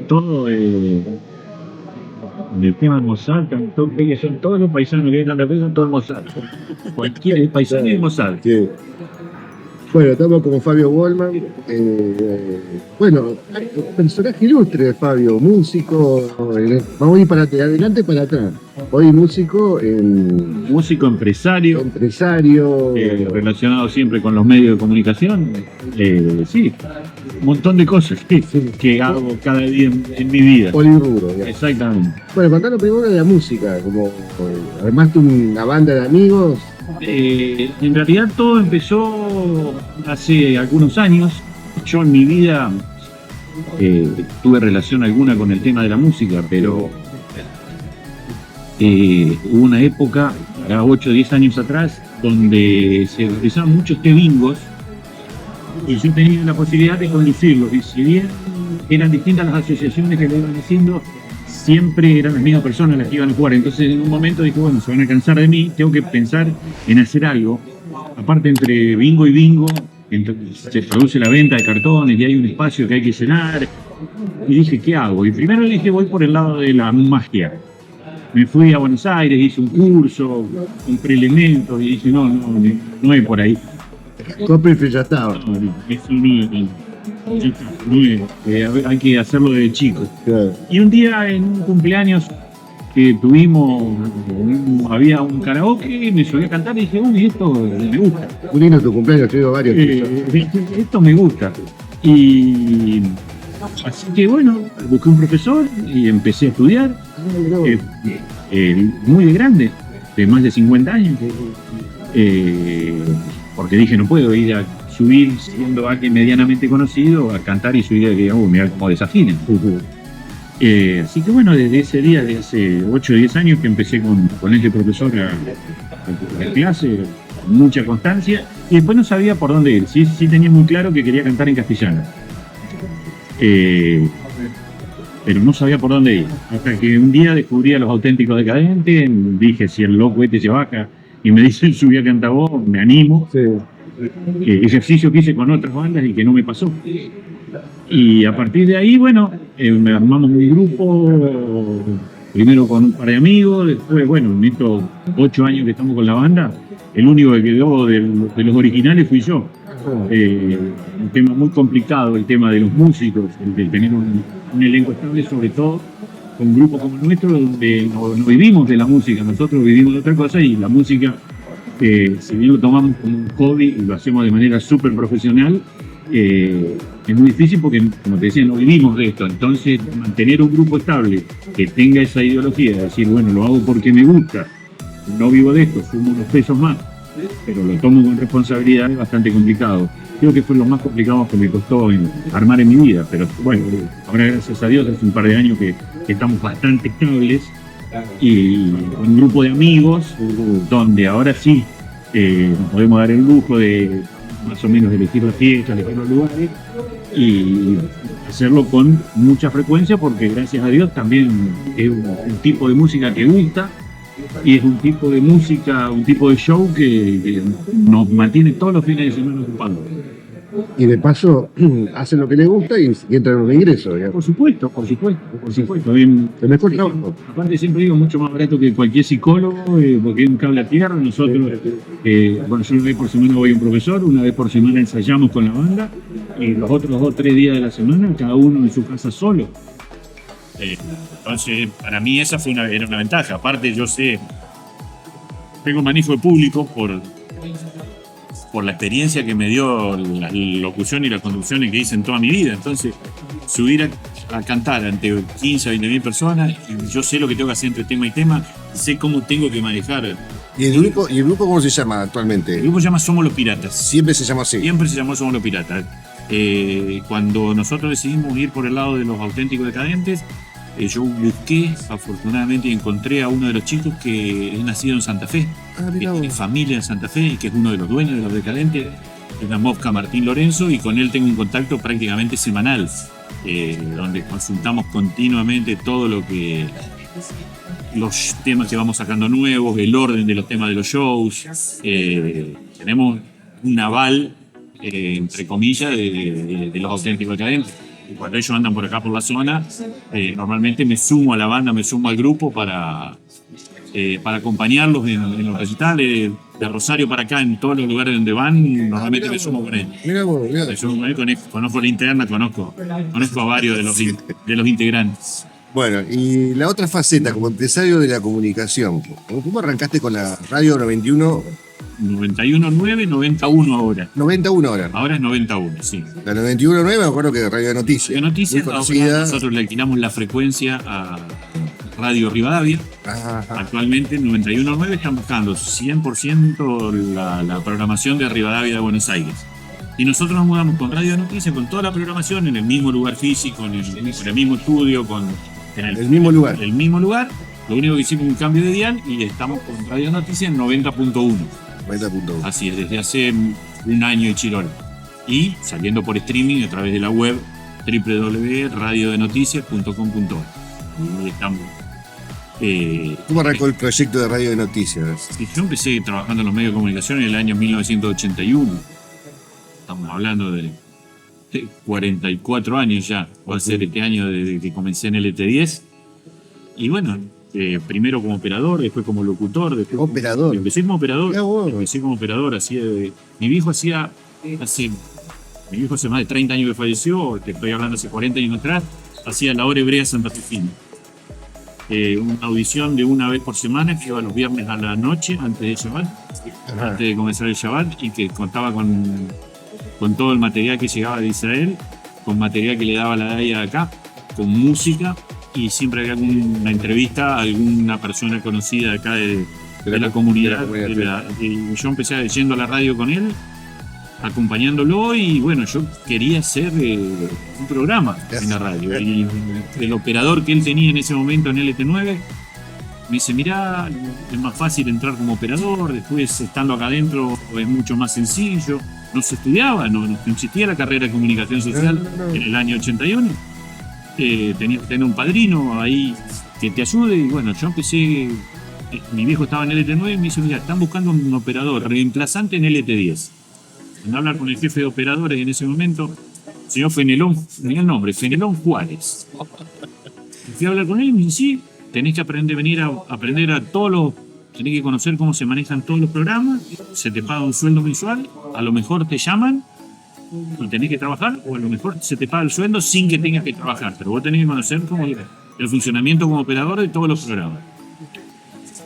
todo el tema de Mozart, que son todos los paisanos que están son todos Mozart. Cualquier paisano es Mozart. Sí. Bueno, estamos como Fabio Wallman. Bueno, personaje ilustre de Fabio, músico. Vamos a ir de adelante para atrás. Hoy músico, músico, empresario, relacionado siempre con los medios de comunicación. Sí, un montón de cosas que hago cada día en mi vida. Polirrubro. Exactamente. Bueno, contanos primero de la música, como armaste una banda de amigos. En realidad todo empezó hace algunos años. Yo en mi vida tuve relación alguna con el tema de la música, pero hubo una época, 8 o 10 años atrás, donde se realizaban muchos bingos y yo tenía la posibilidad de conducirlos. Y si bien eran distintas las asociaciones que lo iban haciendo, siempre eran las mismas personas las que iban a jugar. Entonces en un momento dije, bueno, se van a cansar de mí, tengo que pensar en hacer algo. Aparte, entre bingo y bingo se produce la venta de cartones y hay un espacio que hay que llenar. Y dije, ¿qué hago? Y primero dije, voy por el lado de la magia. Me fui a Buenos Aires, hice un curso, compré elementos y dije, no es por ahí. Copperfield ya estaba. Eso hay que hacerlo desde chico. Claro. Y un día en un cumpleaños que tuvimos, había un karaoke, me subí a cantar y dije, uy, esto me gusta. Muy lindo tu cumpleaños, te digo varios. Esto me gusta. Y así que bueno, busqué un profesor y empecé a estudiar, muy de grande, de más de 50 años, porque dije, no puedo ir a subir siendo alguien medianamente conocido a cantar y subir y mirá cómo desafinan. Así que bueno, desde ese día, de hace 8 o 10 años que empecé con este profesor a clase, con mucha constancia, y después no sabía por dónde ir. Sí tenía muy claro que quería cantar en castellano. Pero no sabía por dónde ir. Hasta que un día descubrí a Los Auténticos Decadentes, dije, si el loco este se baja y me dicen subí a cantar vos, me animo. Sí. Ejercicio que hice con otras bandas y que no me pasó. Y a partir de ahí, bueno, armamos un grupo, primero con un par de amigos, después, bueno, en estos 8 años que estamos con la banda, el único que quedó de los originales fui yo. Un tema muy complicado, el tema de los músicos, el de tener un elenco estable, sobre todo con grupos como el nuestro, donde no vivimos de la música, nosotros vivimos de otra cosa y la música, si bien lo tomamos como un hobby y lo hacemos de manera súper profesional, es muy difícil porque, como te decía, no vivimos de esto. Entonces, mantener un grupo estable que tenga esa ideología de decir, bueno, lo hago porque me gusta, no vivo de esto, sumo unos pesos más, pero lo tomo con responsabilidad, es bastante complicado. Creo que fue lo más complicado que me costó armar en mi vida, pero bueno, ahora gracias a Dios hace un par de años que estamos bastante estables y un grupo de amigos donde ahora sí nos podemos dar el lujo de más o menos elegir las fiestas, elegir los lugares y hacerlo con mucha frecuencia porque gracias a Dios también es un tipo de música que gusta y es un tipo de música, un tipo de show que nos mantiene todos los fines de semana ocupados. Y de paso hacen lo que les gusta y entran en un ingreso, digamos. Por supuesto. Bien, El mejor trabajo. Aparte siempre digo mucho más barato que cualquier psicólogo, porque es un cable a tierra. Nosotros, bueno, yo una vez por semana voy a un profesor, una vez por semana ensayamos con la banda y los otros 2 o 3 días de la semana cada uno en su casa solo. Entonces, para mí esa era una ventaja. Aparte, yo tengo manejo de público por la experiencia que me dio la locución y la conducción que hice en toda mi vida. Entonces, subir a cantar ante 15 a 20 mil personas, y yo sé lo que tengo que hacer entre tema y tema, sé cómo tengo que manejar. ¿Y el grupo cómo se llama actualmente? El grupo se llama Somos los Piratas. Siempre se llama así. Siempre se llamó Somos los Piratas. Cuando nosotros decidimos ir por el lado de Los Auténticos Decadentes, yo busqué, afortunadamente, y encontré a uno de los chicos que es nacido en Santa Fe, que tiene familia en Santa Fe y que es uno de los dueños de Los Decadentes, es la mosca Martín Lorenzo, y con él tengo un contacto prácticamente semanal, donde consultamos continuamente todo los temas que vamos sacando nuevos, el orden de los temas de los shows. Tenemos un aval, entre comillas, de Los Auténticos Decadentes. cuando ellos andan por acá por la zona, normalmente me sumo a la banda, me sumo al grupo para acompañarlos en los recitales de Rosario para acá, en todos los lugares donde van, normalmente me sumo con él. Mirá vos, mirá. Me sumo con él, conozco la interna, conozco a varios de los integrantes. Bueno, y la otra faceta, como empresario de la comunicación, ¿cómo arrancaste con la radio 91? 91.9, 91 ahora. 91 horas. Ahora es 91, sí. La 91.9 me acuerdo que Radio Noticias. De noticias, muy conocida. nosotros le alquilamos la frecuencia a Radio Rivadavia. Ajá. Actualmente en 91.9 están buscando 100% la programación de Rivadavia de Buenos Aires. Y nosotros nos mudamos con Radio Noticias, con toda la programación, en el mismo lugar físico, en el mismo estudio, en El mismo lugar. el mismo lugar. Lo único que hicimos es un cambio de dial y estamos con Radio Noticias en 90.1. 90.1. Así es, desde hace un año y chirol. Y saliendo por streaming a través de la web www.radiodenoticias.com.ar. Ahí estamos. ¿Cómo arrancó el proyecto de Radio de Noticias? Yo empecé trabajando en los medios de comunicación en el año 1981. Estamos hablando de 44 años ya. Va a ser este año desde que comencé en LT10. Y bueno, primero como operador, después como locutor. Después Operador. Empecé como operador. Mirá vos. Empecé como operador. Mi viejo hace más de 30 años que falleció. Te estoy hablando hace 40 años atrás. Hacía la hora hebrea santafesina. Una audición de una vez por semana que iba los viernes a la noche antes de Shabbat, antes de comenzar el Shabbat, y que contaba con todo el material que llegaba de Israel, con material que le daba la DAIA de acá, con música, y siempre había alguna entrevista a alguna persona conocida de acá de la comunidad. Y yo empecé yendo a la radio con él, acompañándolo, y bueno, yo quería hacer un programa en la radio. Y el operador que él tenía en ese momento en LT9 me dice: mirá, es más fácil entrar como operador, después estando acá adentro es mucho más sencillo. No se estudiaba, no existía la carrera de comunicación social en el año 81. Tenías que tener un padrino ahí que te ayude, y bueno, yo empecé. Mi viejo estaba en LT9 y me dice: mira, están buscando un operador reemplazante en LT10. En hablar con el jefe de operadores en ese momento, el señor Fenelón, tenía el nombre, Fenelón Juárez. Fui a hablar con él y me dice: sí, tenés que venir a aprender a tenés que conocer cómo se manejan todos los programas, se te paga un sueldo mensual, a lo mejor te llaman y tenés que trabajar, o a lo mejor se te paga el sueldo sin que tengas que trabajar, pero vos tenés que conocer cómo el funcionamiento como operador de todos los programas.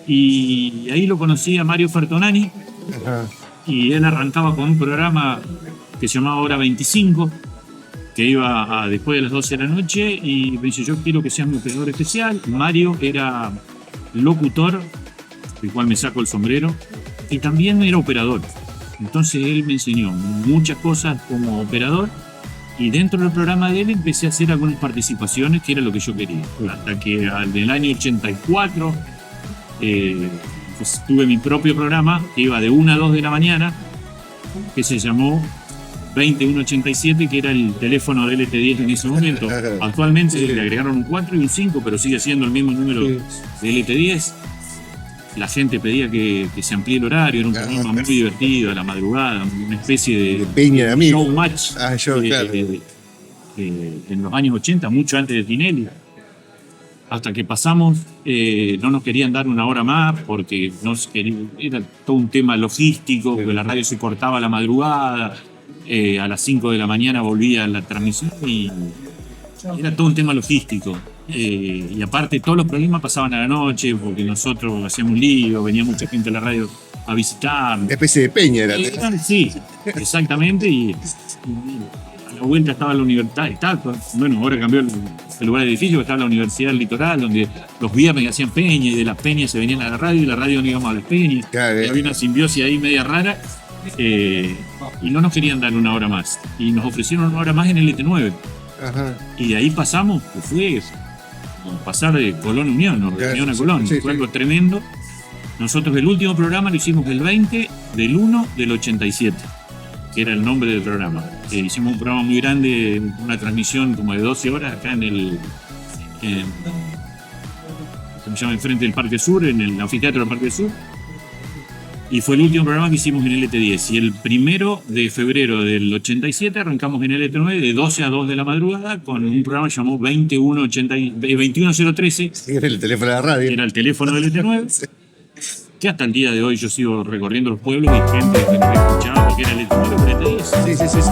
Y ahí lo conocí a Mario Fertonani. Ajá. Y él arrancaba con un programa que se llamaba Hora 25, que iba después de las 12 de la noche, y me dice: yo quiero que seas mi operador especial. Mario era locutor, del cual me saco el sombrero, y también era operador. Entonces él me enseñó muchas cosas como operador, y dentro del programa de él empecé a hacer algunas participaciones, que era lo que yo quería. Hasta que en el año 84 pues tuve mi propio programa que iba de 1 a 2 de la mañana, que se llamó 2187, que era el teléfono del LT10 en ese momento. Actualmente le agregaron un 4 y un 5, pero sigue siendo el mismo número de LT10. La gente pedía que se amplíe el horario, era un programa muy divertido, a la madrugada, una especie de peña de amigos. Showmatch Claro. En los años 80, mucho antes de Tinelli. Hasta que pasamos, no nos querían dar una hora más porque era todo un tema logístico, porque la radio se cortaba a la madrugada, a las 5 de la mañana volvía la transmisión y era todo un tema logístico. Y aparte todos los problemas pasaban a la noche porque nosotros hacíamos un lío, venía mucha gente a la radio a visitar. Una especie de peña era. Sí, exactamente. Y a la vuelta estaba la universidad, bueno, ahora cambió el lugar de edificio, estaba la Universidad del Litoral, donde los viernes hacían peña, y de las peñas se venían a la radio, y la radio no íbamos a las peñas. Claro, y había una simbiosis ahí media rara, y no nos querían dar una hora más. Y nos ofrecieron una hora más en el LT9. Ajá. Y de ahí pasamos, que fue pasar de Colón a Unión, ¿no? De Unión a Colón. Sí, fue algo tremendo. Nosotros el último programa lo hicimos el 20 del 1 del 87, que era el nombre del programa. Hicimos un programa muy grande, una transmisión como de 12 horas acá ¿cómo se llama? Enfrente del Parque Sur, en el anfiteatro del Parque Sur. Y fue el último programa que hicimos en LT10. Y el 1 de febrero del 87 arrancamos en LT9 de 12 a 2 de la madrugada con un programa llamado 21013. Sí, era el teléfono de la radio. Era el teléfono del LT9. Que hasta el día de hoy yo sigo recorriendo los pueblos y gente que me escuchaba porque era LT9 o LT10. Sí, sí, sí, sí.